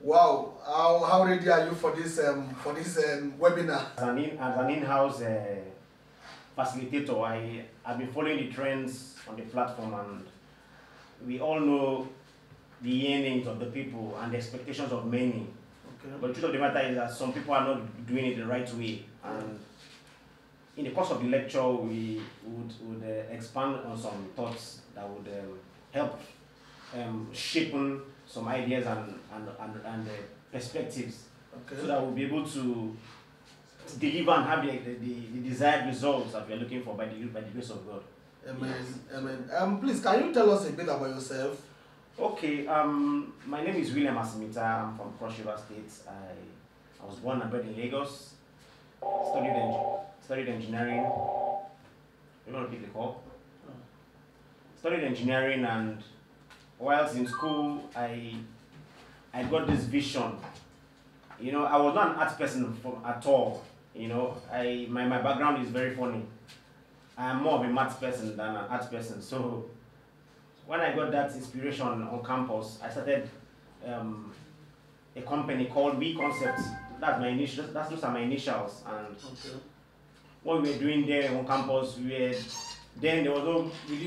Wow, how ready are you for this webinar? As an in-house facilitator, I've been following the trends on the platform, and we all know the yearnings of the people and the expectations of many. Okay. But the truth of the matter is that some people are not doing it the right way. And in the course of the lecture, we would expand on some thoughts that would help shaping some ideas and perspectives, Okay. so that we'll be able to deliver and have the desired results that we are looking for by the grace of God. Amen. Yes. Amen. Please, can you tell us a bit about yourself? Okay. My name is William Asim-Ita. I'm from Cross River State. I was born and bred in Lagos. Studied engineering. You want to pick the call? Studied engineering, and whilst in school, I got this vision. You know, I was not an art person at all. You know, my background is very funny. I am more of a math person than an art person. So when I got that inspiration on campus, I started a company called We Concepts. Those are my initials. And okay. What we were doing there on campus, we didn't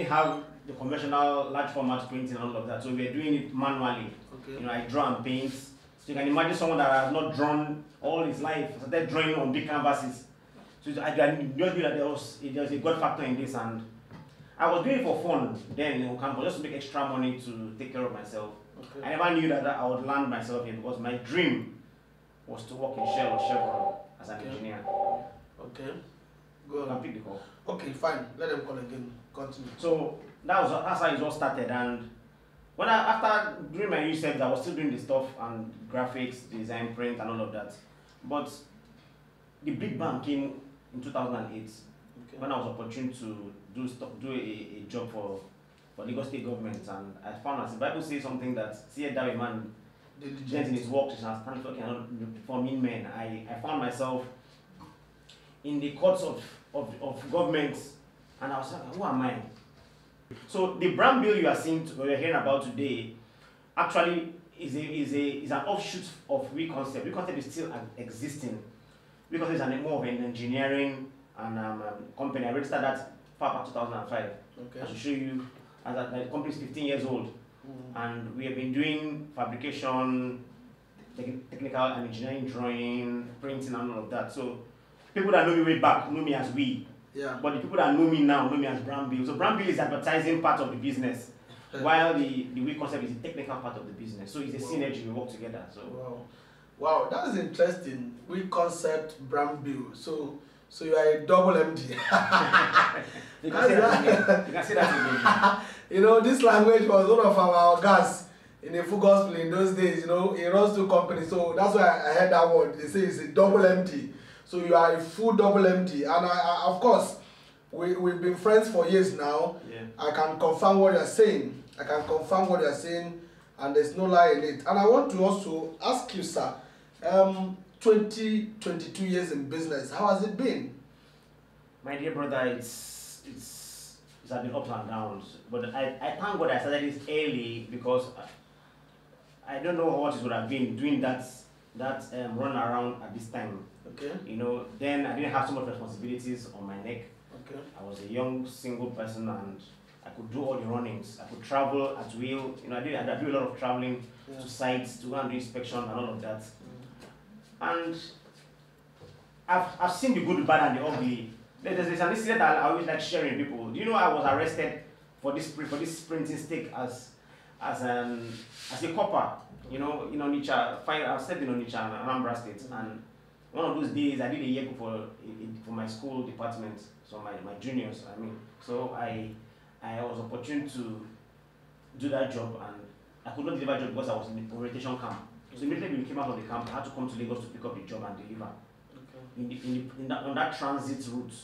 have the conventional large format printing and all of that. So we were doing it manually. Okay. You know, I draw and paint. So you can imagine someone that has not drawn all his life, started drawing on big canvases. So I just knew that there was a God factor in this, and I was doing it for fun then on campus, just to make extra money to take care of myself. Okay. I never knew that I would land myself here, because my dream was to work in Shell or Chevron as an engineer. Okay. Go on. You can pick the call. Okay, fine. Let them call again. Continue. So that's how it all started. And when after doing my research, I was still doing the stuff and graphics, design, print, and all of that. But the big bang came in 2008, when I was opportune to do a job for Lagos State government, and I found, as the Bible says something, that see a thou a man diligent in his work, he shall stand for mean men. I found myself in the courts of government, and I was like, who am I? So the Brandbill you are hearing about today, actually is an offshoot of We Concept. We Concept is still existing. We Concept is more of an engineering and company. I registered that far back 2005. Okay. I should show you, as the company is 15 years old, and we have been doing fabrication, technical and engineering drawing, printing, and all of that. So people that know me way back know me as We. Yeah. But the people that know me now know me as Brandbill. So Brandbill is the advertising part of the business, while the We Concept is the technical part of the business. So it's a synergy, we work together. So wow, that is interesting. We Concept, Brandbill. So you are a double MD. You can say that again. You know, this language was one of our guys in the full gospel in those days. You know, he runs two companies, so that's why I heard that word. They say it's a double MD. So you are a full double MD, and I of course, we've been friends for years now. Yeah. I can confirm what you're saying. And there's no lie in it. And I want to also ask you, sir, 22 years in business, how has it been? My dear brother, it's had been ups and downs, but I thank God I started this early, because I don't know what it would have been doing that run around at this time. Okay. You know, then I didn't have so much responsibilities on my neck. Okay. I was a young single person, and I could do all the runnings. I could travel at will. You know, I do a lot of traveling to sites to go and do inspection and all of that. And I've seen the good, the bad, and the ugly. There's an incident that I always like sharing with people. Do you know I was arrested for this printing stick as a copper? You know, in Onitsha. I was set in Onitsha, Anambra State, and one of those days I did a yearbook for my school department, so my juniors. So I was opportune to do that job, and I could not deliver the job because I was in the orientation camp. So immediately we came out of the camp, I had to come to Lagos to pick up the job and deliver. Okay. On that transit route,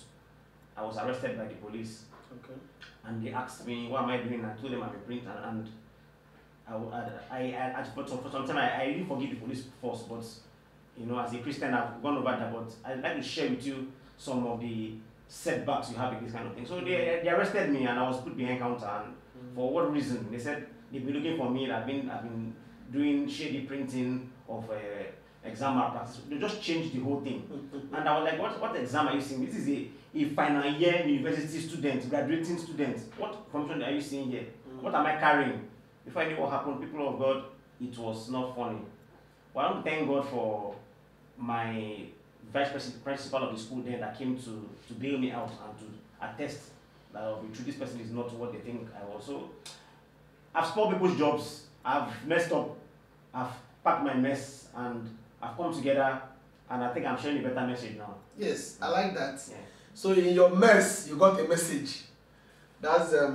I was arrested by the police. Okay. And they asked me, what am I doing? I told them I'm a printer, and for some time I didn't forgive the police force, but you know, as a Christian, I've gone over that. But I'd like to share with you some of the setbacks you have in this kind of thing. So they arrested me, and I was put behind counter. And for what reason? They said they've been looking for me. I've been doing shady printing of exam malpractice. They just changed the whole thing. And I was like, what exam are you seeing? This is a final year university student, graduating student. What information are you seeing here? What am I carrying? Before I knew what happened, people of God, it was not funny. Well, I want to thank God for my vice principal of the school then that came to bail me out and to attest that this person is not what they think I was. So I've spoiled people's jobs, I've messed up, I've packed my mess, and I've come together, and I think I'm sharing a better message now. Yes, I like that. Yeah. So in your mess, you got a message. That's a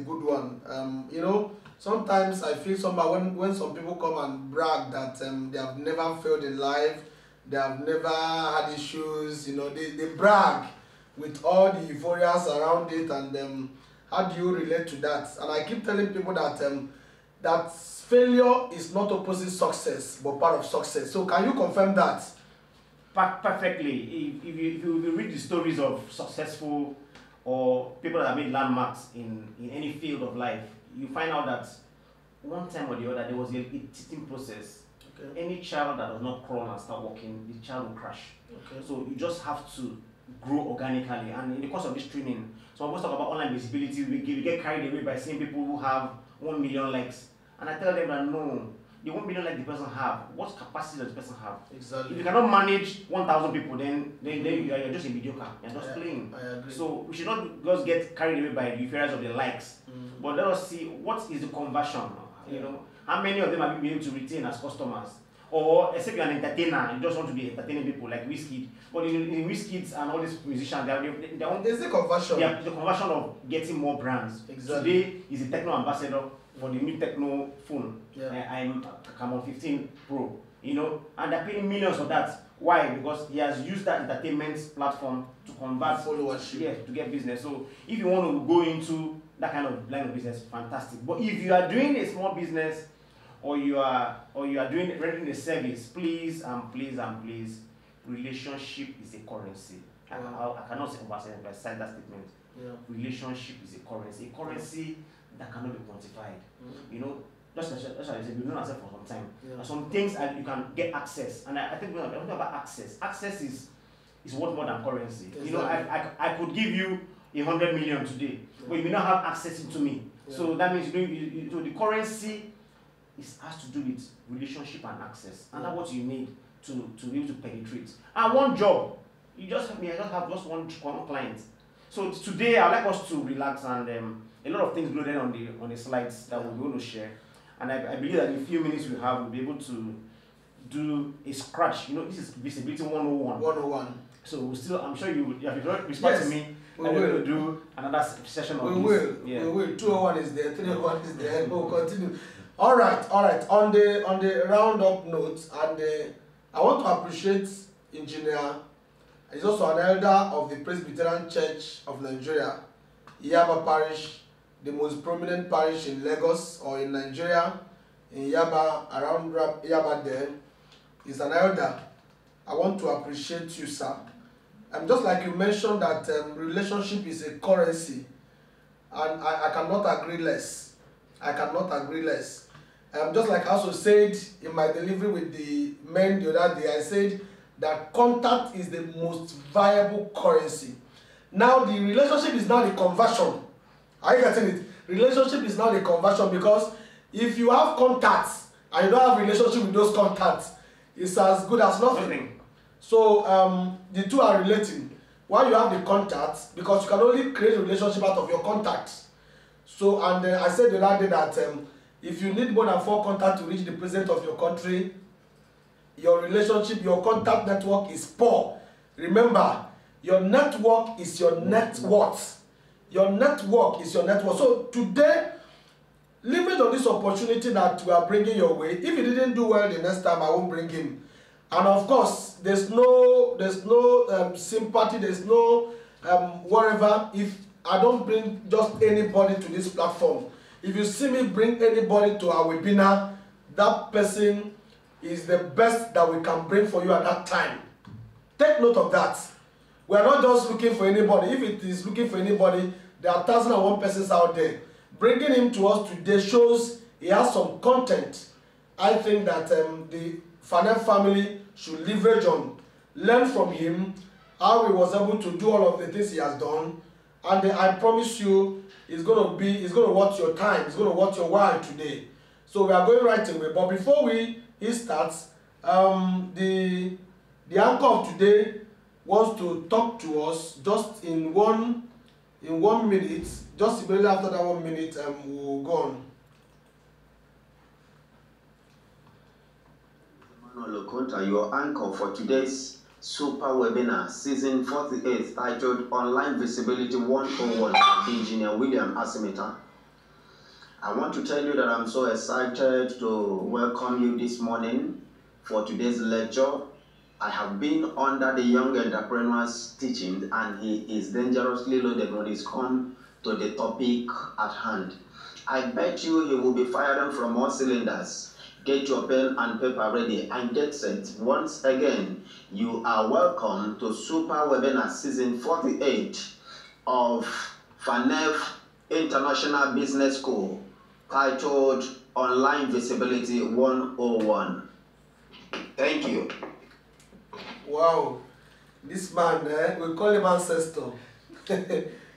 good one. You know, sometimes I feel somehow when some people come and brag that they have never failed in life, they have never had issues, you know, they brag with all the euphorias around it, and how do you relate to that? And I keep telling people that that failure is not opposite success, but part of success. So can you confirm that? Perfectly. If you read the stories of successful or people that have made landmarks in any field of life, you find out that one time or the other there was a teaching process. Okay. Any child that does not crawl and start walking, the child will crash. Okay. So you just have to grow organically, and in the course of this training, so I always talk about online visibility. We get carried away by seeing people who have 1 million likes, and I tell them that no, the 1 million like the person have, what capacity does the person have? Exactly. If you cannot manage 1,000 people, then you're just a mediocre. You're just playing. I agree. So we should not just get carried away by the euphoria of the likes, but let us see what is the conversion. You know, how many of them have you been able to retain as customers? Or except you're an entertainer, you just want to be entertaining people like Wizkid. But in Wizkids and all these musicians, there's the conversion. Yeah, the conversion of getting more brands. Exactly. Today is a techno ambassador for the new techno phone. Yeah. I'm on 15 Pro, you know, and they're paying millions for that. Why? Because he has used that entertainment platform to convert followership. Yeah, to get business. So if you want to go into that kind of line of business, fantastic. But if you are doing a small business, or you are rendering a service, please, relationship is a currency. I cannot say overstate that statement. Yeah. Relationship is a currency that cannot be quantified. You know, just as I said, we've known ourselves for some time. Yeah. Some things you can get access, and I think we're talking about access. Access is worth more than currency. Exactly. You know, I could give you 100 million today, but you may not have access into me. Yeah. So that means so the currency has to do with relationship and access, and that's what you need to be able to penetrate. And one job, I just have one client. So today I'd like us to relax, and a lot of things loaded on the slides that we're going to share. And I believe that in a few minutes we have, we'll be able to do a scratch. You know, this is visibility 101. 101. So I'm sure you have respect to me. We will do another session of this. We will. 201 is there, 301 is there. We'll continue. All right. On the round-up note, and I want to appreciate Engineer. He's also an elder of the Presbyterian Church of Nigeria, Yaba Parish, the most prominent parish in Lagos or in Nigeria, in Yaba, around Yaba there. He's an elder. I want to appreciate you, sir. And just like you mentioned that relationship is a currency, and I cannot agree less. Just like I also said in my delivery with the men the other day, I said that contact is the most viable currency. Now the relationship is not the conversion. Are you getting it? Relationship is not the conversion, because if you have contacts and you don't have relationship with those contacts, it's as good as nothing. So the two are relating. Why you have the contacts? Because you can only create a relationship out of your contacts. So, and I said the other day that if you need more than 4 contacts to reach the president of your country, your relationship, your contact network is poor. Remember, your network is your net worth. Your network is your network. So today, leverage on this opportunity that we are bringing your way. If you didn't do well the next time, I won't bring him. And of course, there's no sympathy, there's no whatever. If I don't bring just anybody to this platform, if you see me bring anybody to our webinar, that person is the best that we can bring for you at that time. Take note of that. We are not just looking for anybody. If it is looking for anybody, there are 1,001 persons out there. Bringing him to us today shows he has some content I think that the FANEV family should leverage on, learn from him, how he was able to do all of the things he has done, and I promise you, it's going to worth your time, it's going to worth your while today. So we are going right away. But before he starts, the anchor of today wants to talk to us just in 1 minute. Just immediately after that 1 minute, we'll go on. Lokonta, your anchor for today's super webinar, season 48, titled Online Visibility 101, Engineer William Asim-Ita. I want to tell you that I'm so excited to welcome you this morning for today's lecture. I have been under the young entrepreneur's teaching, and he is dangerously loaded when it's come to the topic at hand. I bet you he will be firing from all cylinders. Get your pen and paper ready and get set. Once again, you are welcome to Super Webinar Season 48 of FANEV International Business School, titled Online Visibility 101. Thank you. Wow, this man, we call him ancestor.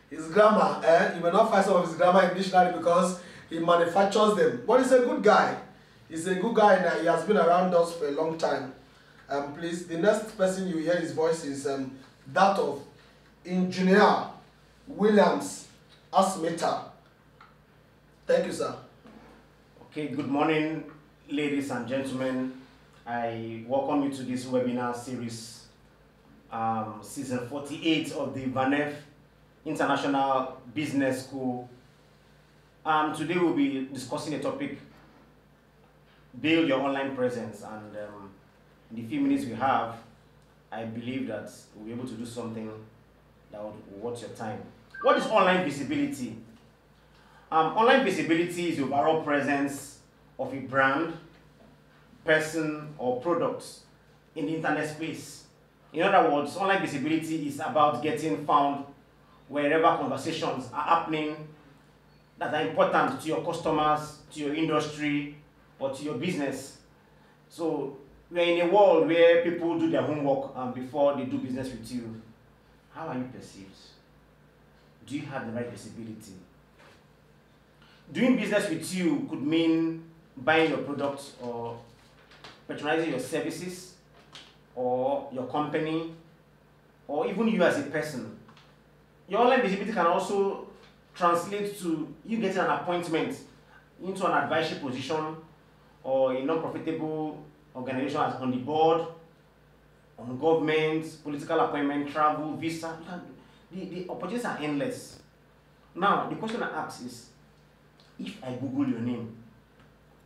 His grammar, you may not find some of his grammar in dictionary because he manufactures them. But he's a good guy. He's a good guy and he has been around us for a long time. Please, the next person you hear his voice is that of Engineer William Asim-Ita. Thank you, sir. Okay, good morning, ladies and gentlemen. I welcome you to this webinar series, season 48 of the FANEV International Business School. Today we'll be discussing a topic, build your online presence, and in the few minutes we have, I believe that we'll be able to do something that would worth your time. What is online visibility? Online visibility is the overall presence of a brand, person, or product in the internet space. In other words, online visibility is about getting found wherever conversations are happening that are important to your customers, to your industry, or to your business. So we're in a world where people do their homework before they do business with you. How are you perceived? Do you have the right visibility? Doing business with you could mean buying your products or patronizing your services or your company or even you as a person. Your online visibility can also translate to you getting an appointment into an advisory position or a non-profitable organization as on the board, on government, political appointment, travel, visa. The opportunities are endless. Now, the question I ask is, if I Google your name,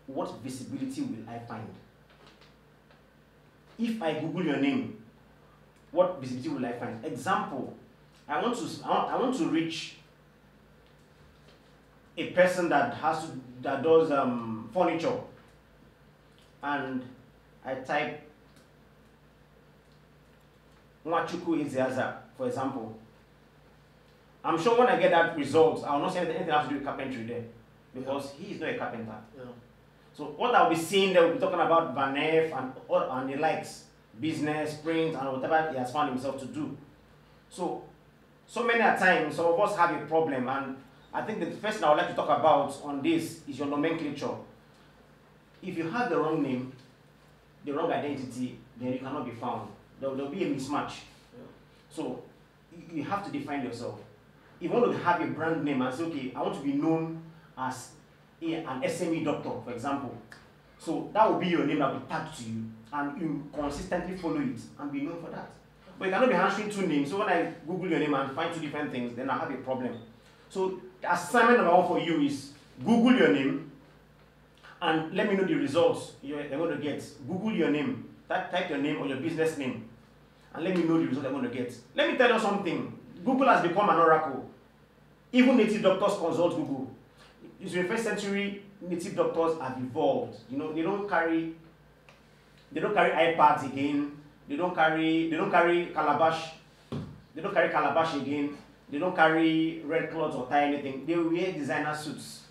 what visibility will I find? If I Google your name, what visibility will I find? Example, I want to reach a person that does furniture, and I type Nwachukwu Ezeaza, for example. I'm sure when I get that result, I will not say anything else to do with carpentry there, because he is not a carpenter. Yeah. So what I'll be seeing there, we'll be talking about FANEV and the likes, business, print, and whatever he has found himself to do. So many a times, some of us have a problem, and I think the first thing I would like to talk about on this is your nomenclature. If you have the wrong name, the wrong identity, then you cannot be found. There will be a mismatch. Yeah. So you have to define yourself. If you want to have a brand name and say, okay, I want to be known as an SME doctor, for example. So that will be your name that will be tagged to you, and you consistently follow it and be known for that. But you cannot be answering two names. So when I Google your name and find two different things, then I have a problem. So the assignment number one for you is Google your name and let me know the results you're going to get. Google your name, type your name or your business name, and let me know the result you're going to get. Let me tell you something. Google has become an oracle. Even native doctors consult Google. In the 21st century, native doctors have evolved. You know, they don't carry iPads again. They don't carry calabash. They don't carry calabash again. They don't carry red cloths or tie anything. They wear designer suits.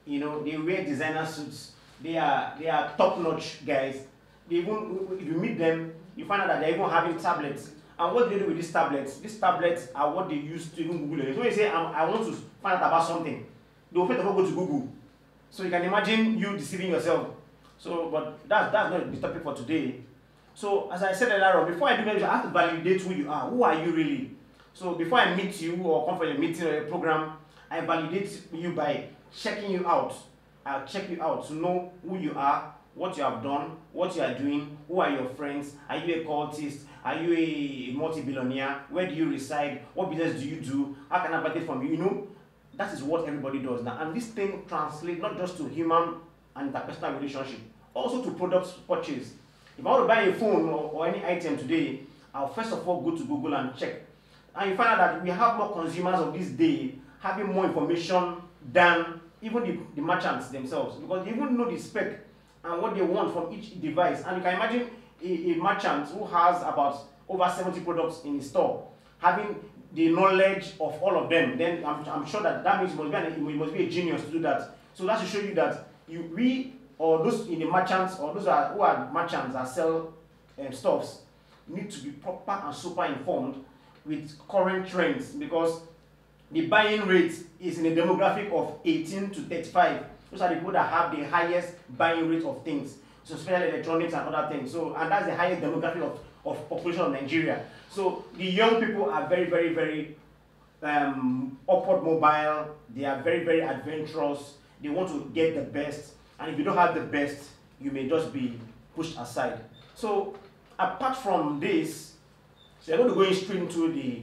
You know, they wear designer suits They are top-notch guys. They even, if you meet them, you find out that they're even having tablets. And what do they do with these tablets? These tablets are what they use to even Google it. So when you say, I want to find out about something, they will first of all go to Google. So you can imagine you deceiving yourself. So, but that's not the topic for today. So as I said earlier on, before I do that, I have to validate who you are. Who are you really? So before I meet you or come for a meeting or a program, I validate you by checking you out. I'll check you out to know who you are, what you have done, what you are doing, who are your friends, are you a cultist, are you a multi-billionaire, where do you reside, what business do you do, how can I benefit from you? You know, that is what everybody does now. And this thing translates not just to human and interpersonal relationship, also to products purchase. If I want to buy a phone or any item today, I'll first of all go to Google and check. And you find out that we have more consumers of this day having more information than even the merchants themselves, because they even know the spec and what they want from each device. And you can imagine a merchant who has about over 70 products in his store, having the knowledge of all of them, then I'm sure that means you must be a genius to do that. So that should show you that we or those in the merchants or those who are merchants that sell stuffs need to be proper and super informed with current trends, because the buying rate is in a demographic of 18 to 35. Those are the people that have the highest buying rate of things, so especially electronics and other things. So, and that's the highest demographic of population of Nigeria. So the young people are very, very, very upward mobile. They are very, very adventurous. They want to get the best. And if you don't have the best, you may just be pushed aside. So apart from this, so I'm going to go straight into the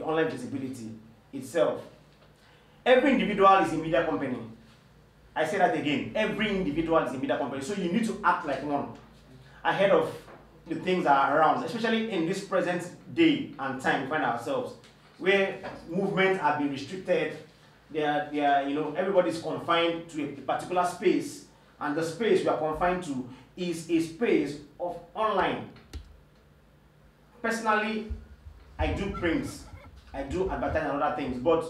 online visibility itself. Every individual is a media company. I say that again. Every individual is a media company. So you need to act like one ahead of the things that are around, especially in this present day and time we find ourselves, where movements have been restricted. They are, you know, everybody's confined to a particular space, and the space we are confined to is a space of online. Personally, I do prints, I do advertising and other things, but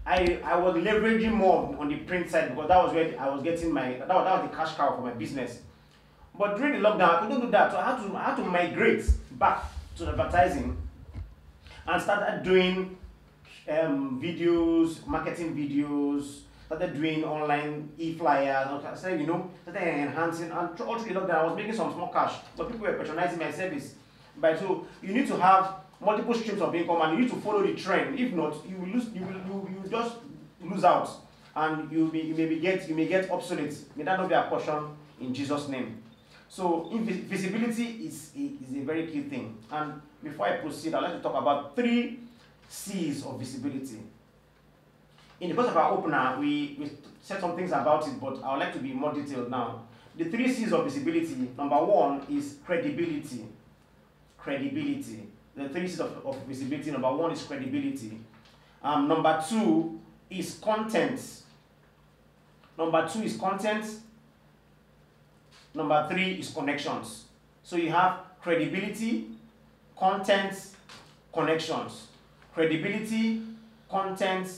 I was leveraging more on the print side, because that was where I was getting that was the cash cow for my business. But during the lockdown, I couldn't do that, so I had to migrate back to advertising and started doing videos, marketing videos, started doing online e-flyers, started enhancing, and all through the lockdown, I was making some small cash, but people were patronizing my service. But so you need to have multiple streams of income, and you need to follow the trend. If not, you will lose. You will just lose out, and you may get obsolete. May that not be a portion in Jesus' name. So visibility is a very key thing. And before I proceed, I'd like to talk about 3 C's of visibility. In the course of our opener, we said some things about it, but I would like to be more detailed now. The 3 C's of visibility. Number 1 is credibility. Credibility. The 3 C's of visibility. Number 1 is credibility. Number 2 is content. Number 2 is content. Number 3 is connections. So you have credibility, content, connections. Credibility, content,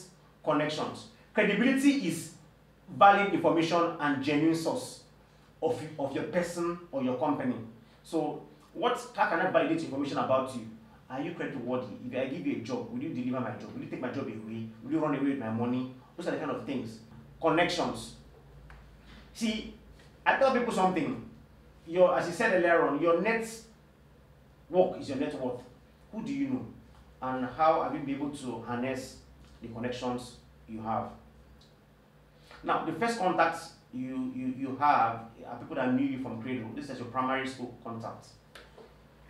connections. Credibility is valid information and genuine source of your person or your company. So how can I validate information about you? Are you creditworthy? If I give you a job, will you deliver my job? Will you take my job away? Will you run away with my money? Those are the kind of things. Connections. See, I tell people something. As you said earlier on, your network is your net worth. Who do you know? And how have you been able to harness the connections you have? Now, the first contacts you have are people that knew you from cradle. This is your primary school contacts.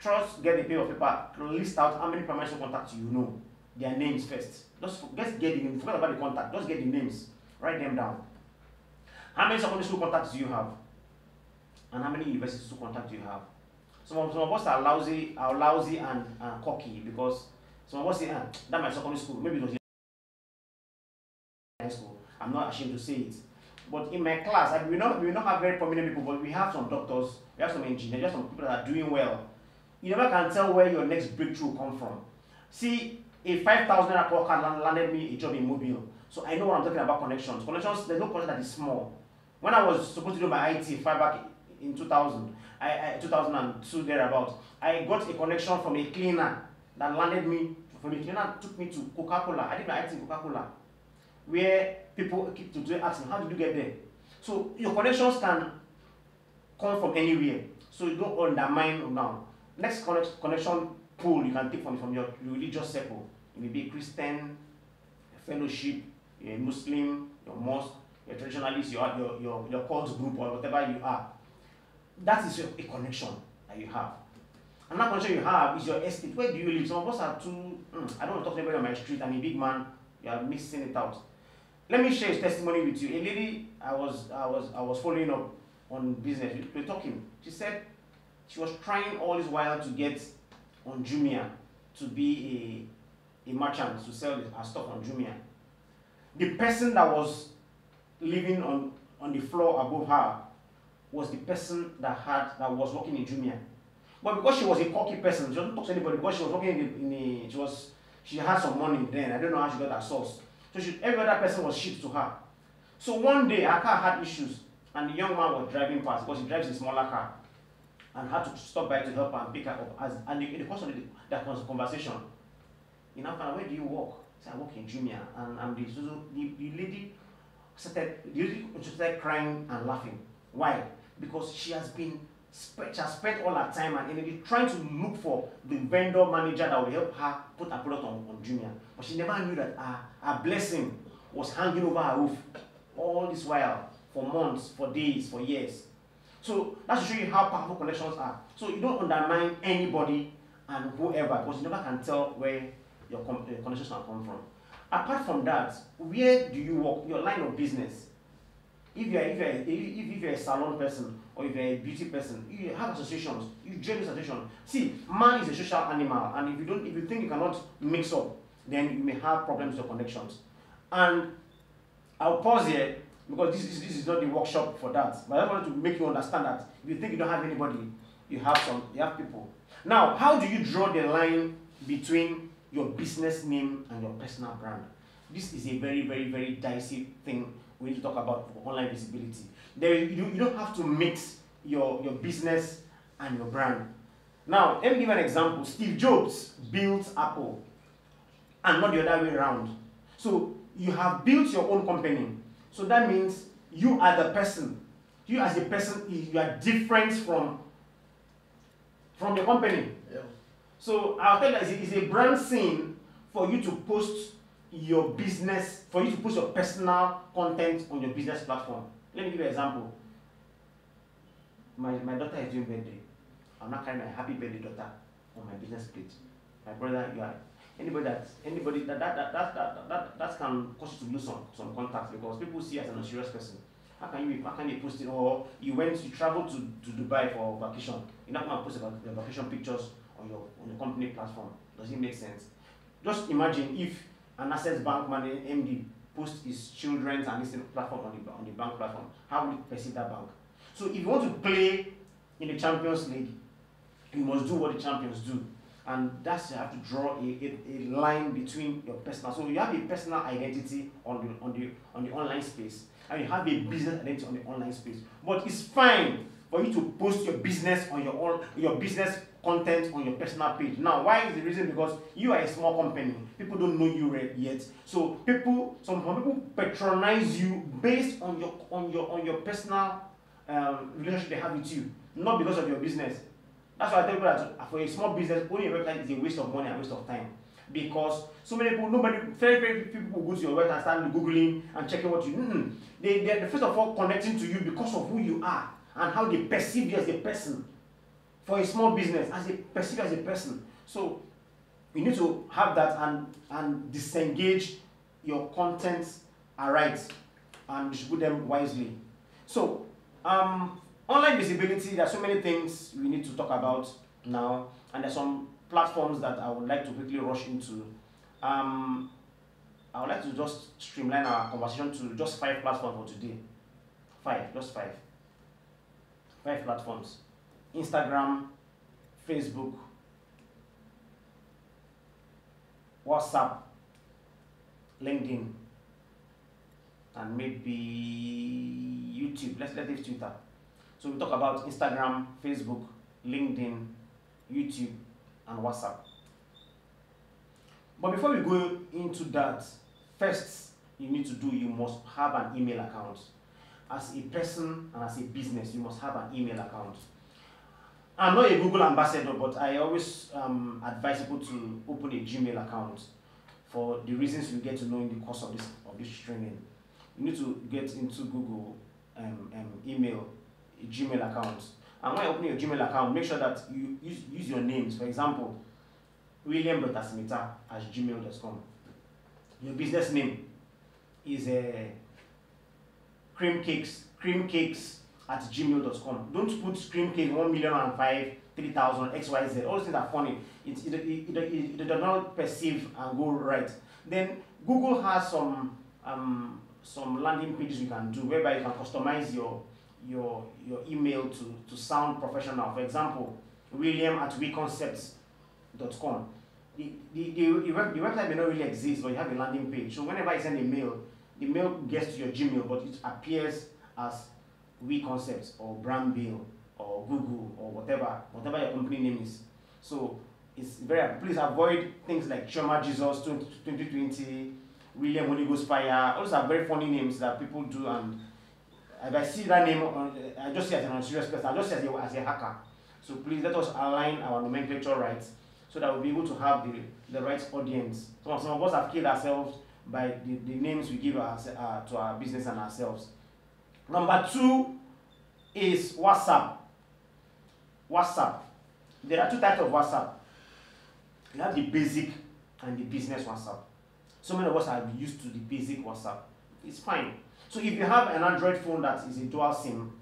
Trust, get a paper of paper, list out how many primary school contacts you know, their names first. Just get the names, forget about the contact, just get the names, write them down. How many secondary school contacts do you have? And how many university school contacts do you have? Some of us are lousy and cocky, because some of us say, that's my secondary school, maybe it was high school. I'm not ashamed to say it. But in my class, we will not have very prominent people, but we have some doctors, we have some engineers, we have some people that are doing well. You never can tell where your next breakthrough will come from. See, a 5,000 worker landed me a job in Mobile. So I know what I'm talking about connections. Connections, there's no connection that is small. When I was supposed to do my IT far back in 2000, 2002 thereabout, I got a connection from a cleaner that landed me, from a cleaner took me to Coca-Cola. I did my IT in Coca-Cola, where people keep to ask me, how did you get there? So your connections can come from anywhere. So you don't undermine now. Next connection pool you can take from your religious circle. You may be a Christian, a fellowship, you're a Muslim, your mosque, your traditionalist, your cult group, or whatever you are. That is a connection that you have. Another connection you have is your estate. Where do you live? Some of us are too, I don't want to talk to anybody on my street. I'm a big man. You are missing it out. Let me share his testimony with you. A lady I was following up on business. We were talking. She said she was trying all this while to get on Jumia to be a merchant, to sell her stuff on Jumia. The person that was living on the floor above her was the person that was working in Jumia. But because she was a cocky person, she doesn't talk to anybody, because she was working she had some money then. I don't know how she got her source. So every other person was shipped to her. So one day her car had issues, and the young man was driving past, because he drives a smaller car, and had to stop by to help her and pick her up. And in the course of that conversation, you know, where do you work? So I work in Jumia, and the lady started crying and laughing. Why? Because she has spent all her time and energy trying to look for the vendor manager that will help her put her product on Jumia. But she never knew that her blessing was hanging over her roof all this while, for months, for days, for years. So that's to show you how powerful connections are. So you don't undermine anybody and whoever, because you never can tell where your connections can come from. Apart from that, where do you work? Your line of business. If you're a salon person, or if you're a beauty person, you have associations. You join this association. See, man is a social animal, and if you think you cannot mix up, then you may have problems with your connections. And I'll pause here, because this is not the workshop for that. But I wanted to make you understand that if you think you don't have anybody, you have people. Now, how do you draw the line between your business name and your personal brand? This is a very, very, very dicey thing we need to talk about for online visibility. You don't have to mix your business and your brand. Now, let me give an example. Steve Jobs built Apple, and not the other way around. So you have built your own company. So that means you are the person. You as a person, you are different from the company. Yeah. So I'll tell you, it's a brand scene for you to post your business, for you to post your personal content on your business platform. Let me give you an example. My daughter is doing birthday. I'm not carrying my happy birthday daughter on my business page. My brother, you are anybody that can cause you to lose some contacts, because people see you as an unserious person. How can you post it? Or you traveled to Dubai for vacation. You're not going to post about the vacation pictures on your company platform. Does it make sense? Just imagine if an Access Bank MD posts his children's and his platform on the bank platform. How will you perceive that bank? So if you want to play in the Champions League, you must do what the champions do. And that's, you have to draw a line between your personal. So you have a personal identity on the online space, and you have a business identity on the online space. But it's fine for you to post your business on your business content on your personal page. Now, why is the reason? Because you are a small company. People don't know you yet. So some people patronize you based on your personal relationship they have with you, not because of your business. That's why I tell people that for a small business, owning a website is a waste of money and waste of time. Because so many people, very few people go to your website and start Googling and checking what you do. They're first of all connecting to you because of who you are and how they perceive you as a person. For a small business, perceived as a person. So you need to have that and disengage your contents aright and distribute them wisely. So online visibility, there are so many things we need to talk about now, and there are some platforms that I would like to quickly rush into. I would like to just streamline our conversation to just 5 platforms for today. 5, just 5. 5 platforms. Instagram, Facebook, WhatsApp, LinkedIn, and maybe YouTube. Let's leave Twitter. So we talk about Instagram, Facebook, LinkedIn, YouTube, and WhatsApp. But before we go into that, first you must have an email account. As a person and as a business, you must have an email account. I'm not a Google ambassador, but I always advise people to open a Gmail account for the reasons you get to know in the course of this training. You need to get into Google email, a Gmail account. And when you open your Gmail account, make sure that you use your names. For example, William Asim-Ita at gmail.com. Your business name is creamcakes at gmail.com. Don't put creamcake 1,000,005,3,000 XYZ. All those things are funny. It does not perceive and go right. Then Google has some landing pages you can do whereby you can customize your email to sound professional. For example, William at weconcepts.com. The website may not really exist, but you have a landing page. So whenever you send a mail, the mail gets to your Gmail, but it appears as WeConcepts or Brandbill or Google or whatever your company name is. So it's very, please avoid things like Choma Jesus 2020, William Holy Ghost Fire. Those are very funny names that people do, and if I see that name, I just see it as an unserious person. I just see it as a hacker. So please let us align our nomenclature right, so that we'll be able to have the right audience. Some of us have killed ourselves by the names we give to our business and ourselves. Number 2 is WhatsApp. WhatsApp. There are 2 types of WhatsApp. You have the basic and the business WhatsApp. So many of us are used to the basic WhatsApp. It's fine. So if you have an Android phone that is a dual SIM,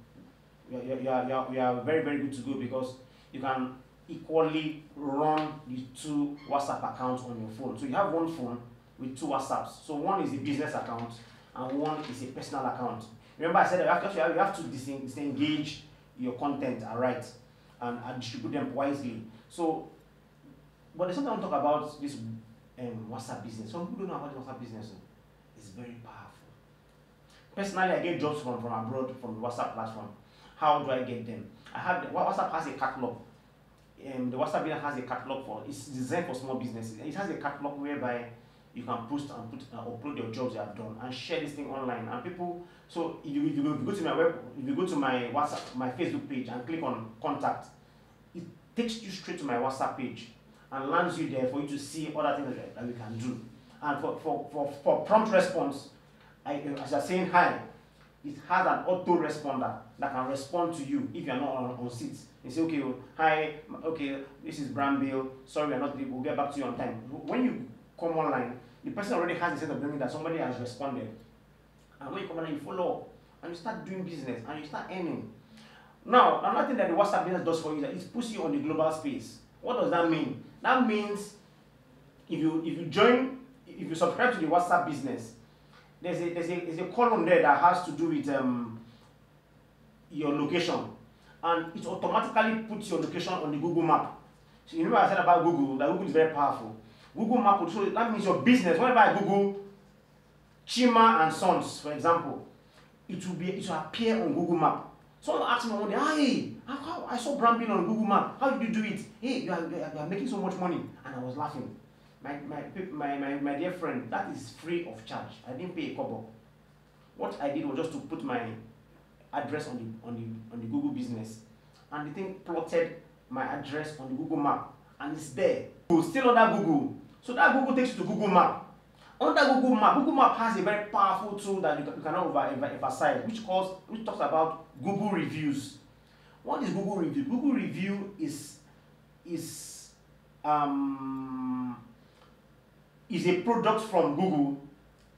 you are very, very good to go, because you can equally run the 2 WhatsApp accounts on your phone. So you have one phone with 2 WhatsApps. So one is a business account and one is a personal account. Remember I said that you have to disengage your content and distribute them wisely. So, but there's something I want to talk about this WhatsApp business. Some people don't know about the WhatsApp business. It's very powerful. Personally, I get jobs from abroad from the WhatsApp platform. How do I get them? WhatsApp has a catalog. The WhatsApp business has a catalog it's designed for small businesses. It has a catalog whereby you can post and upload your jobs you have done and share this thing online. And people, so if you go to my WhatsApp, my Facebook page and click on contact, it takes you straight to my WhatsApp page and lands you there for you to see other things that we can do. And for prompt response, as you're saying hi, it has an autoresponder that can respond to you if you're not on seat. They say, okay, hi, okay, this is Brandbill, sorry we're not, we'll get back to you on time. When you come online, the person already has a sense of knowing that somebody has responded. And when you come online, you follow up and you start doing business and you start earning. Now, another thing that the WhatsApp business does for you is it puts you on the global space. What does that mean? That means if you subscribe to the WhatsApp business, there's a column there that has to do with your location, and it automatically puts your location on the Google map. So you remember I said about Google, that Google is very powerful. Google map would show, that means your business, whenever I Google Chima and Sons, for example, it will appear on Google map. Someone asked me one day, hey, how I saw Brandbill on Google map. How did you do it? Hey, you are making so much money. And I was laughing. My dear friend, that is free of charge. I didn't pay a kobo. What I did was just to put my address on the Google business, and the thing plotted my address on the Google map, and it's there. Still under Google. So that Google takes you to Google Map. Under Google Map has a very powerful tool that you cannot emphasize, which talks about Google reviews. What is Google review? Google review is a product from Google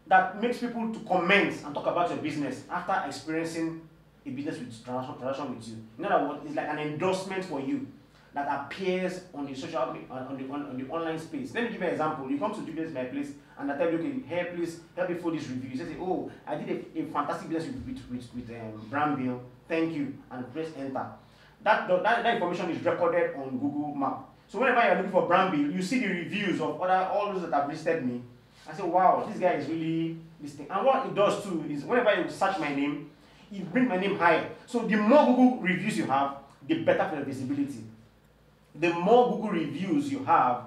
that makes people to comment and talk about your business after experiencing a business transaction with you. In other words, it's like an endorsement for you that appears on the on the online space. Let me give you an example. You come to do this my place and I tell you, okay, hey, please help me fill this review. You say, oh, I did a fantastic business with Brandbill. Thank you, and press enter. That information is recorded on Google Map. So whenever you're looking for Brandbill, you see the reviews of all those that have listed me, I say, wow, this guy is really this thing. And what it does too is whenever you search my name, it brings my name higher. So the more Google reviews you have, the better for your visibility. The more Google reviews you have,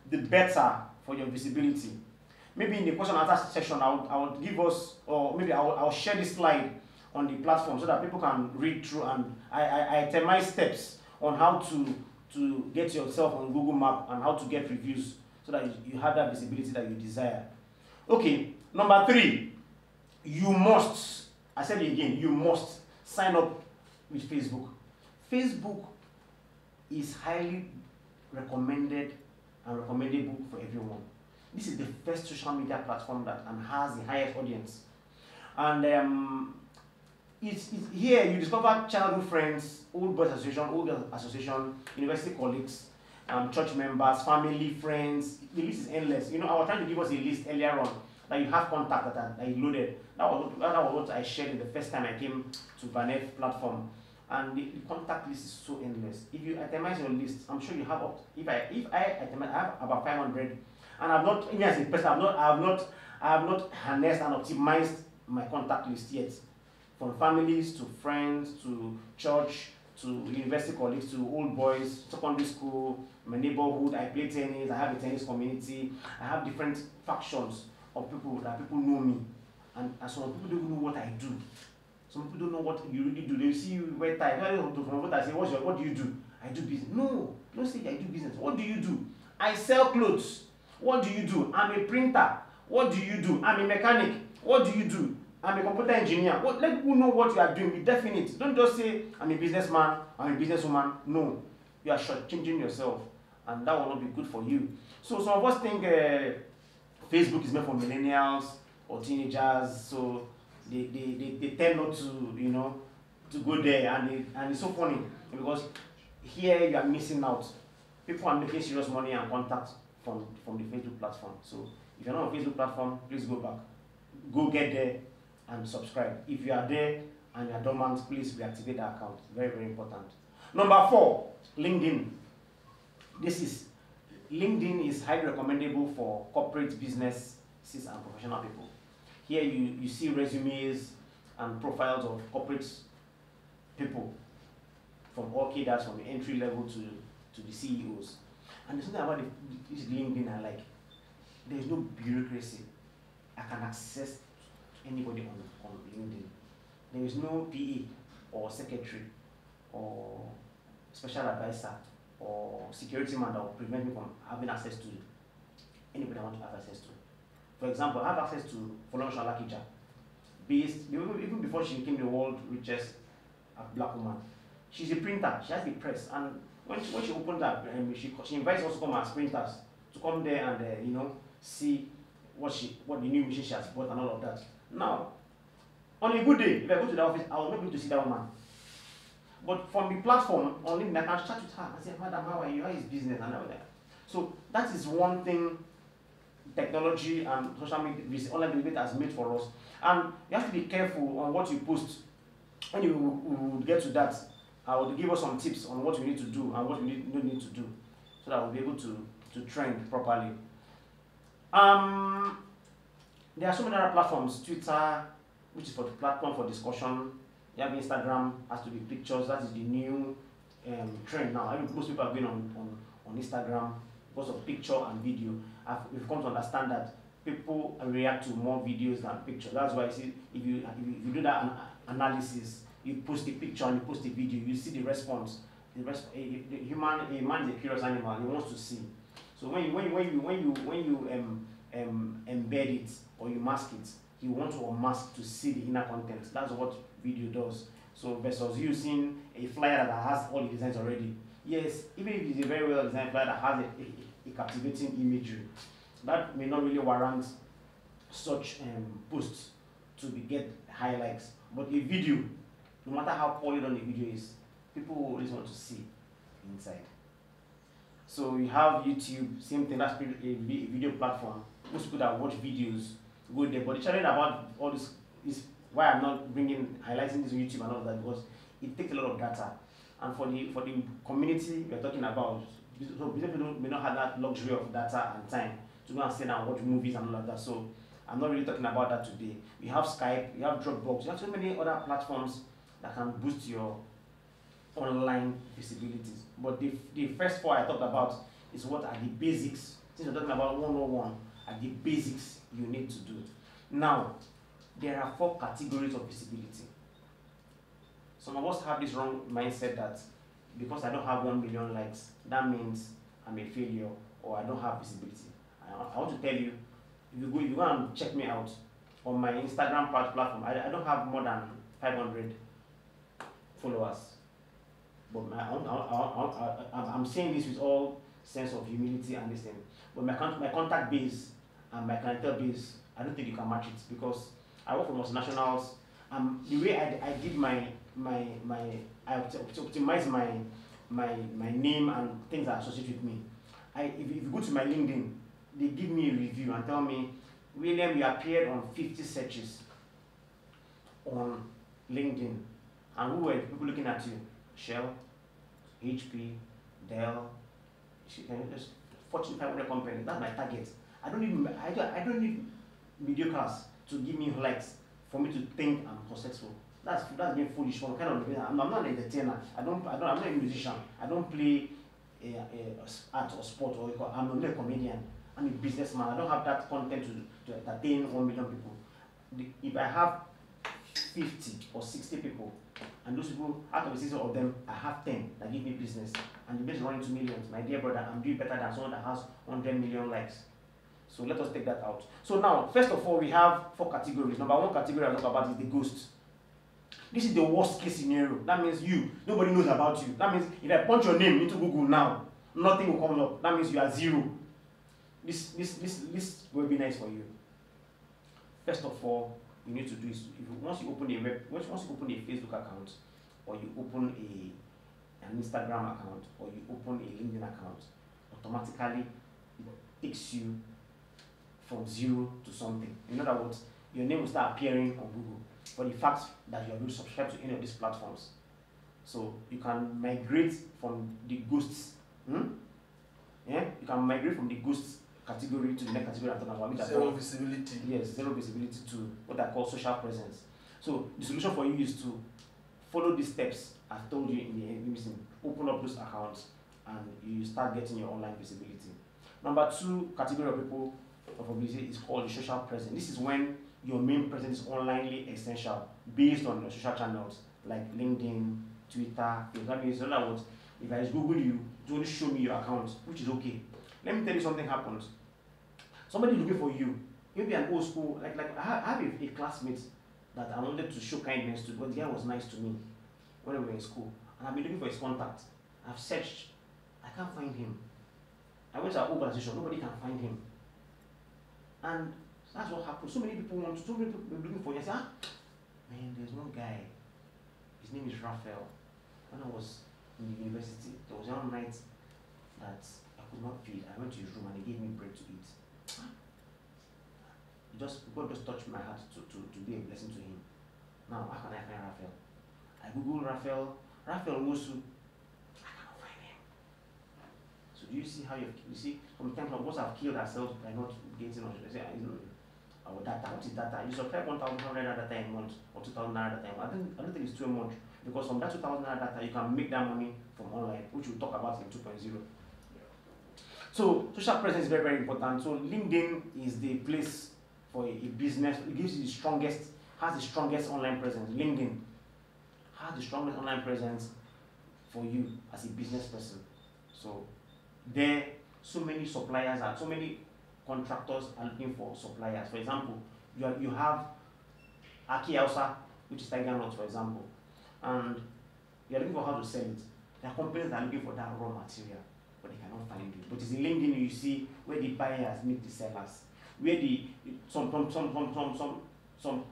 the better for your visibility. Maybe in the question and answer section, I would give us, or maybe I'll share this slide on the platform so that people can read through, and I itemize steps on how to get yourself on Google Map and how to get reviews so that you have that visibility that you desire. Okay, number 3, you must, I said it again, you must sign up with Facebook. Facebook is highly recommended and recommendable for everyone. This is the first social media platform that has the highest audience. And it's here you discover childhood friends, old boys association, old girls association, university colleagues, church members, family, friends. The list is endless. You know, I was trying to give us a list earlier on that you have contact that I loaded. That was what I shared in the first time I came to FANEV platform. And the contact list is so endless. If you itemize your list, I'm sure you have up. If I itemize, I have about 500, and I've not, even as a person, I have not harnessed and optimized my contact list yet. From families to friends to church to university colleagues to old boys, secondary school, my neighborhood. I play tennis. I have a tennis community. I have different factions of people that people know me, and some people don't know what I do. Some people don't know what you really do. They see you wear tie. From what I say, what do you do? I do business. No, don't say I do business. What do you do? I sell clothes. What do you do? I'm a printer. What do you do? I'm a mechanic. What do you do? I'm a computer engineer. Let people know what you are doing. Be definite. Don't just say, I'm a businessman, I'm a businesswoman. No, you are shortchanging yourself, and that will not be good for you. So some of us think Facebook is meant for millennials or teenagers, so they tend not to, you know, to go there, and it's so funny because here you are missing out. People are making serious money and contact from the Facebook platform. So if you're not on Facebook platform, please go back. Go get there and subscribe. If you are there and you're dormant, please reactivate the account. Very, very important. Number 4, LinkedIn. LinkedIn is highly recommendable for corporate businesses and professional people. Here you see resumes and profiles of corporate people from all cadres, from the entry level to the CEOs. And there's something about this LinkedIn I like. There's no bureaucracy. I can access anybody on LinkedIn. There is no PA or secretary or special advisor or security man that will prevent me from having access to anybody I want to have access to. For example, I have access to Folon Shalakija, even before she became the world's richest black woman. She's a printer, she has a press, and when she opened up, she invites us to come as printers to come there and you know, see what the new machine she has bought and all of that. Now, on a good day, if I go to the office, I will not be able to see that woman. But from the platform on LinkedIn, I can chat with her and say, Madam, how are you? How is business? And all that. So that is one thing technology and social media, online visibility has made for us. And you have to be careful on what you post. When we will get to that, I will give us some tips on what we need to do and what we don't need to do, so that we'll be able to trend properly. There are so many other platforms. Twitter, which is for the platform for discussion. You have Instagram, has to be pictures. That is the new trend now. I think most people are going on Instagram because of picture and video. We've come to understand that people react to more videos than pictures. That's why if you do that analysis, you post a picture and you post a video, you see the response. A man is a curious animal. He wants to see. So when you embed it or you mask it, you want to unmask to see the inner content. That's what video does. So versus using a flyer that has all the designs already. Yes, even if it's a very well designed flyer that has a captivating imagery, that may not really warrant such posts to get high likes. But a video, no matter how poorly done the video is, people will always want to see inside. So you have YouTube, same thing, that's a video platform. Most people that watch videos go there. But the challenge about all this is why I'm not highlighting this on YouTube and all that, because it takes a lot of data. And for the community we're talking about, so people may not have that luxury of data and time. to go and sit and watch movies and all of that. So I'm not really talking about that today. We have Skype, we have Dropbox, we have so many other platforms that can boost your online visibilities. But the first four I talked about is what are the basics. Since we're talking about 101, are the basics you need to do. Now, there are 4 categories of visibility. Some of us have this wrong mindset that because I don't have 1 million likes, that means I'm a failure or I don't have visibility. I want to tell you, if you go and check me out on my Instagram platform, I don't have more than 500 followers. But I'm saying this with all sense of humility and this thing. But my contact base and my clientele base, I don't think you can match it because I work for multinationals. The way I did I optimize my name and things that associate with me. If you go to my LinkedIn, they give me a review and tell me, William, you appeared on 50 searches on LinkedIn. And who were people looking at you? Shell, HP, Dell, just Fortune 500 companies. That's my target. I don't need mediocres to give me likes for me to think I'm successful. That's being foolish. I'm not an entertainer. I'm not a musician. I don't play art or sport I'm not a comedian. I'm a businessman. I don't have that content to entertain 1 million people. If I have 50 or 60 people, and those people, out of the 60 of them, I have 10 that give me business, and the business is running to millions. My dear brother, I'm doing better than someone that has 100 million likes. So let us take that out. So now, first of all, we have 4 categories. Number 1 category I talk about is the ghost. This is the worst case scenario. That means nobody knows about you. That means if I punch your name into Google now, nothing will come up. That means you are 0. This will be nice for you. First of all, you need to do is once you open a Facebook account, or you open an Instagram account, or you open a LinkedIn account, automatically it takes you from 0 to something. In other words, your name will start appearing on Google for the fact that you are going to subscribe to any of these platforms. So you can migrate from the ghosts. Yeah, you can migrate from the ghosts category to the next category I'm talking about, which zero visibility. Yes, zero visibility to what I call social presence. So the solution for you is to follow these steps I've told you in the beginning. Open up those accounts and you start getting your online visibility. Number 2 category of people of publicity is called the social presence. This is when your main presence is onlinely essential based on your social channels like LinkedIn, Twitter, Facebook. In other words, if I Google you, it only show me your account, which is okay. Let me tell you something happens. Somebody looking for you, maybe an old school, like I have a classmate that I wanted to show kindness to, but the guy was nice to me when we were in school. And I've been looking for his contact. I've searched, I can't find him. I went to our organization, nobody can find him. And that's what happened. So many people were looking for you. I said, man, there's one guy, his name is Raphael. When I was in the university, there was one night that I could not feed. I went to his room and he gave me bread to eat. God just touched my heart to be a blessing to him. Now, how can I find Raphael? I Google Raphael Musu. I cannot find him. So do you see how you see sometimes some of us have killed ourselves by not getting on our data? What is data? You subscribe 1,100 data a month or 2,000 data a month. I don't think it's too much because from that 2,000 data you can make that money from online, which we'll talk about in 2.0. So social presence is very, very important. So LinkedIn is the place for a business. It gives you has the strongest online presence. LinkedIn has the strongest online presence for you as a business person. So there, so many suppliers and so many contractors are looking for suppliers. For example, you have Aki Hausa, which is Tiger Nuts, for example, and you're looking for how to sell it. There are companies that are looking for that raw material, but they cannot find it. But it's in LinkedIn you see where the buyers meet the sellers, where some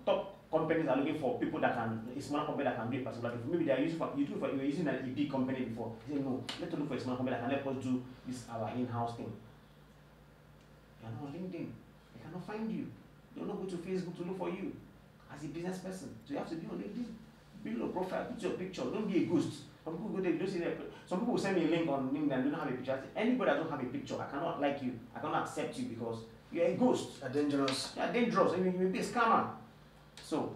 top companies are looking for people that can, a smaller company that can do a particular thing. Maybe they are using you were using a big company before. You say no, let's look for a small company that can help us do this our in-house thing. You are not on LinkedIn. They cannot find you. They will not go to Facebook to look for you as a business person. So you have to be on LinkedIn. Build your profile, put your picture. Don't be a ghost. Some people go there, you don't see some people will send me a link on LinkedIn and don't have a picture. I say, anybody that don't have a picture, I cannot like you. I cannot accept you because you're a ghost. You're dangerous. You're dangerous. You may be a scammer. So,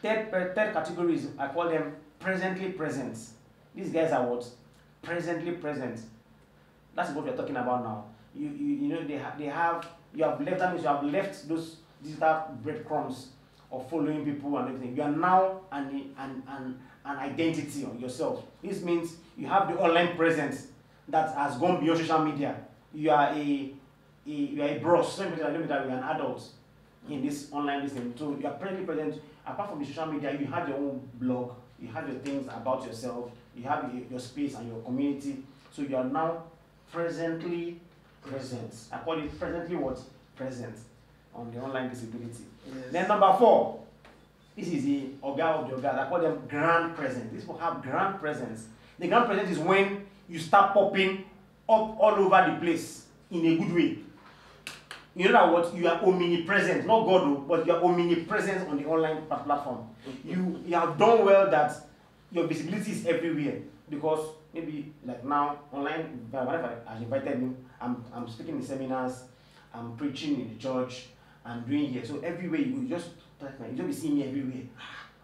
third category is, I call them presently present. These guys are what? Presently present. That's what we're talking about now. You know, you have left, that means you have left those digital breadcrumbs of following people and everything. You are now an identity on yourself. This means you have the online presence that has gone beyond social media. You are a bros. Let me tell you that you are an adult in this online listening. So you are presently present. Apart from the social media, you have your own blog. You have your things about yourself. You have your space and your community. So you are now presently present. I call it presently what? Present on the online visibility. Yes. Then number 4, this is the Oga of the Oga. I call them grand present. These people have grand presence. The grand present is when you start popping up all over the place in a good way. You know that what? You are omnipresent, not God, but you are omnipresent on the online platform. You have done well that your visibility is everywhere, because maybe like now online, whenever I invited me, I'm speaking in seminars, I'm preaching in the church, I'm doing here. So everywhere you just be seeing me everywhere.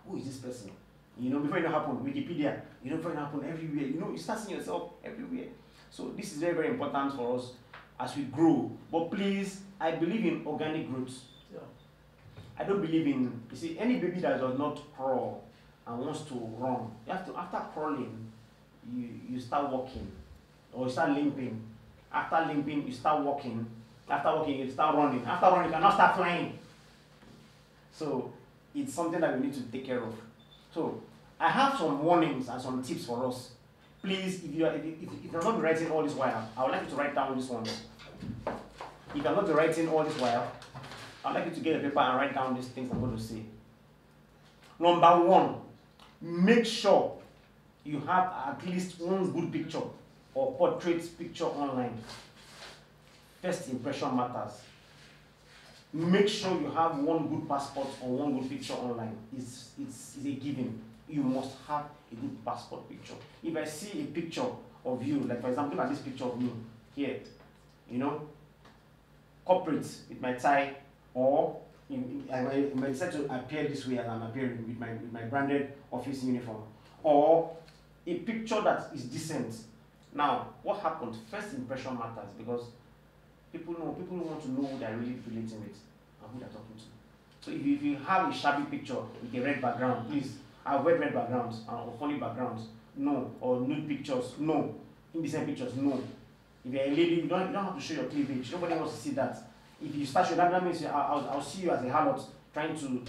Who is this person? You know, before it happened, Wikipedia, you know, before it happened everywhere. You know, you start seeing yourself everywhere. So this is very, very important for us as we grow. But please, I believe in organic growth. Yeah. I don't believe in, you see, any baby that does not crawl and wants to run, you have to, after crawling, you start walking, or you start limping. After limping, you start walking. After walking, you start running. After running, you cannot start flying. So it's something that we need to take care of. So I have some warnings and some tips for us. Please, if you're not writing all this while, I would like you to write down this one. If you're not writing all this while, I'd like you to get a paper and write down these things I'm going to say. Number 1, make sure you have at least one good picture or portrait picture online. First impression matters. Make sure you have one good passport or one good picture online. It's a given. You must have a good passport picture. If I see a picture of you, like for example, look at this picture of me here, you know, corporate with my tie, or I might decide to appear this way as I'm appearing with my branded office uniform, or a picture that is decent. Now, what happened? First impression matters, because people want to know who they're really relating with and who they're talking to. So if you have a shabby picture with a red background, please avoid red backgrounds or funny backgrounds. No. Or nude pictures. No. Indecent pictures. No. If you're a lady, you don't have to show your cleavage. Nobody wants to see that. If you start showing that means I'll see you as a harlot trying to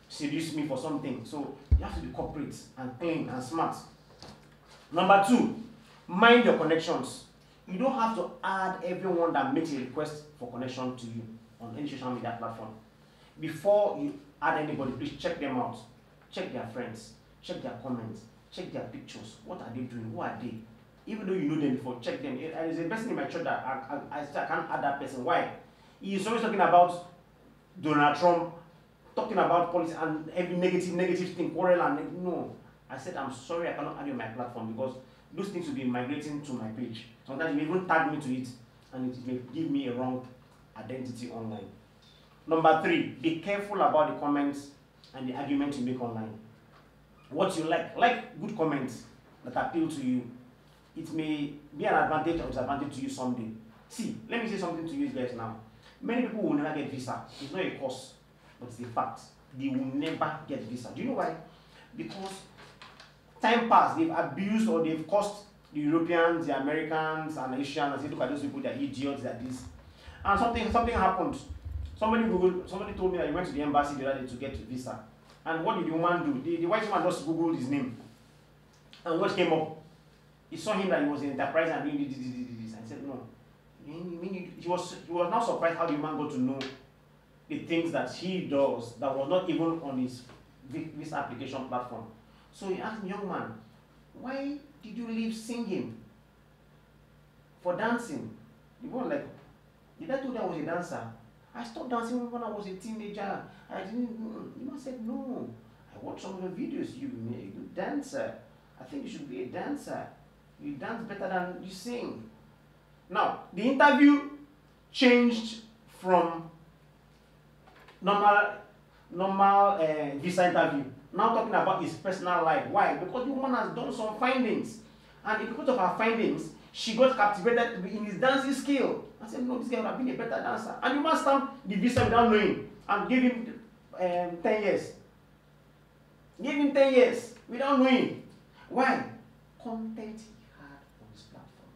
seduce me for something. So you have to be corporate and clean and smart. Number 2, mind your connections. You don't have to add everyone that makes a request for connection to you on any social media platform. Before you add anybody, please check them out. Check their friends, check their comments, check their pictures. What are they doing? Who are they? Even though you know them before, check them. There's a person in my church that I can't add that person. Why? He's always talking about Donald Trump, talking about policy and every negative thing, quarrel and no. I said, I'm sorry, I cannot add you on my platform, because those things will be migrating to my page. Sometimes you may even tag me to it, and it may give me a wrong identity online. Number 3, be careful about the comments and the arguments you make online. What you like good comments that appeal to you. It may be an advantage or disadvantage to you someday. See, let me say something to you guys now. Many people will never get visa. It's not a course, but it's a fact. They will never get visa. Do you know why? Because time passed, they've abused or they've caused the Europeans, the Americans, and the Asians, and say, look at those people, they're idiots, they're this. And something happened. Somebody told me that he went to the embassy the other day to get a visa. And what did the woman do? The white man just Googled his name. And what came up? He saw him that he was an enterprise and doing this. I said, no. He was now surprised how the man got to know the things that he does that was not even on his visa application platform. So he asked me, young man, why did you leave singing for dancing? The boy like, did I tell you I was a dancer? I stopped dancing when I was a teenager. I didn't. The man said, no. I watch some of the videos. You're a good dancer. I think you should be a dancer. You dance better than you sing. Now, the interview changed from normal visa interview. Now talking about his personal life. Why? Because the woman has done some findings. And because of her findings, she got captivated in his dancing skill. I said, no, this guy would have been a better dancer. And you must stamp the visa without knowing and give him 10 years. Give him 10 years without knowing. Why? Content he had on his platform.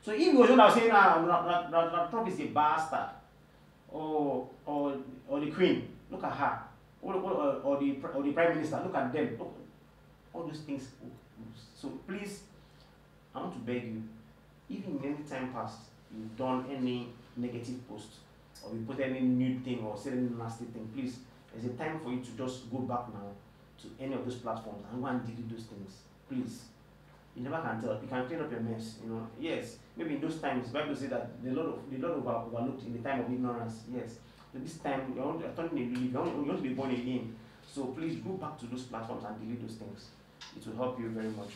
So if he was one that was saying, Trump is a bastard, or the Queen, look at her, or the Prime Minister, look at them, look, all those things. So please, I want to beg you, if in any time past you've done any negative post, or you put any new thing or said any nasty thing, please, there's a time for you to just go back now to any of those platforms and go and delete those things. Please. You never can tell. You can clean up your mess. You know. Yes. Maybe in those times, the Bible says that the Lord overlooked in the time of ignorance. Yes. So this time you're turning a leaf. You want to be born again. So please go back to those platforms and delete those things. It will help you very much.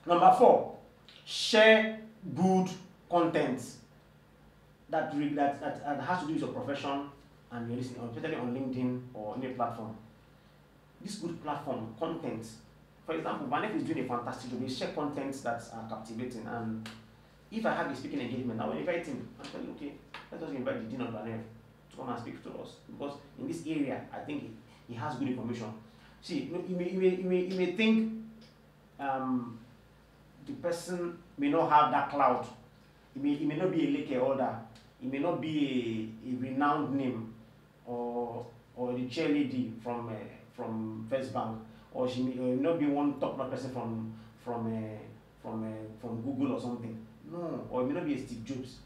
Number 4, share good content that has to do with your profession and you're listening, especially on LinkedIn or any platform. This good platform content. For example, FANEV is doing a fantastic job. They share content that are captivating, and if I have a speaking engagement, I will invite him and tell him, okay, let us invite the Dean of FANEV to come and speak to us, because in this area, I think he has good information. See, you may think the person may not have that clout. He may not be a lake holder. He may not be a renowned name, or the chairlady from First Bank, or she may not be one top-notch person from Google or something. No, or it may not be a Steve Jobs.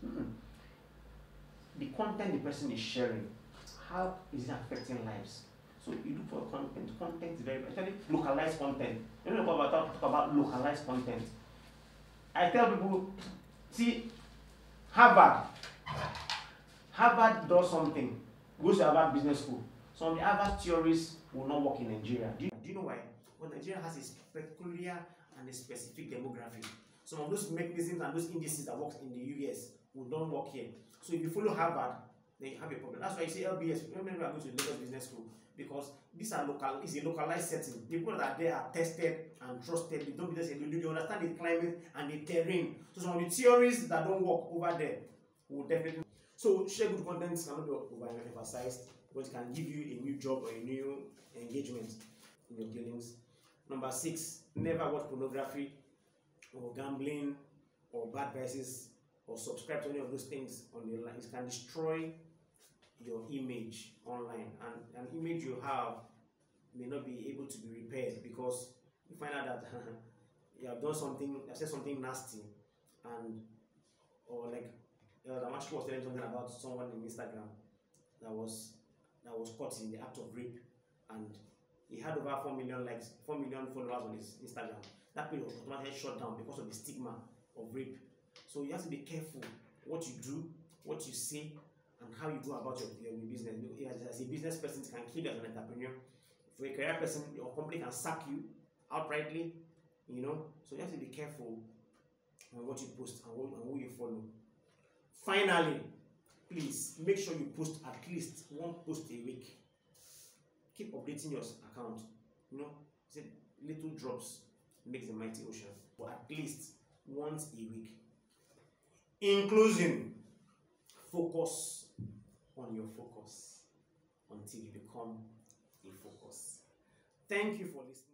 The content the person is sharing, how is it affecting lives? So you look for content. Content is very, especially localized content. You know talk about localized content. I tell people, see, Harvard does something, goes to Harvard Business School. Some of the Harvard theories will not work in Nigeria. Do you know why? Because Nigeria has a peculiar and a specific demography. Some of those mechanisms and those indices that work in the US will not work here. So if you follow Harvard, then you have a problem. That's why you say LBS. Remember, we are going to Lagos Business School, because these are local. It's a localized setting. People that are there are tested and trusted. They don't business. They understand the climate and the terrain. So some of the theories that don't work over there will definitely. So share good content cannot be overemphasized, because it can give you a new job or a new engagement in your dealings. Number 6, never watch pornography or gambling or bad vices or subscribe to any of those things on the line. It can destroy your image online, and an image you have may not be able to be repaired, because you find out that you have done something, you have said something nasty, and or like I'm actually was telling something about someone in Instagram that was caught in the act of rape, and he had over 4 million likes, 4 million followers on his Instagram. That page was automatically shut down because of the stigma of rape. So you have to be careful what you do, what you say, and how you go about your business. As a business person, it can kill you as an entrepreneur. For a career person, your company can sack you outrightly, you know. So you have to be careful on what you post and who you follow. Finally, please make sure you post at least 1 post a week. Keep updating your account. You know, say little drops makes the mighty ocean. But at least once a week. In closing, focus on your focus until you become a focus. Thank you for listening.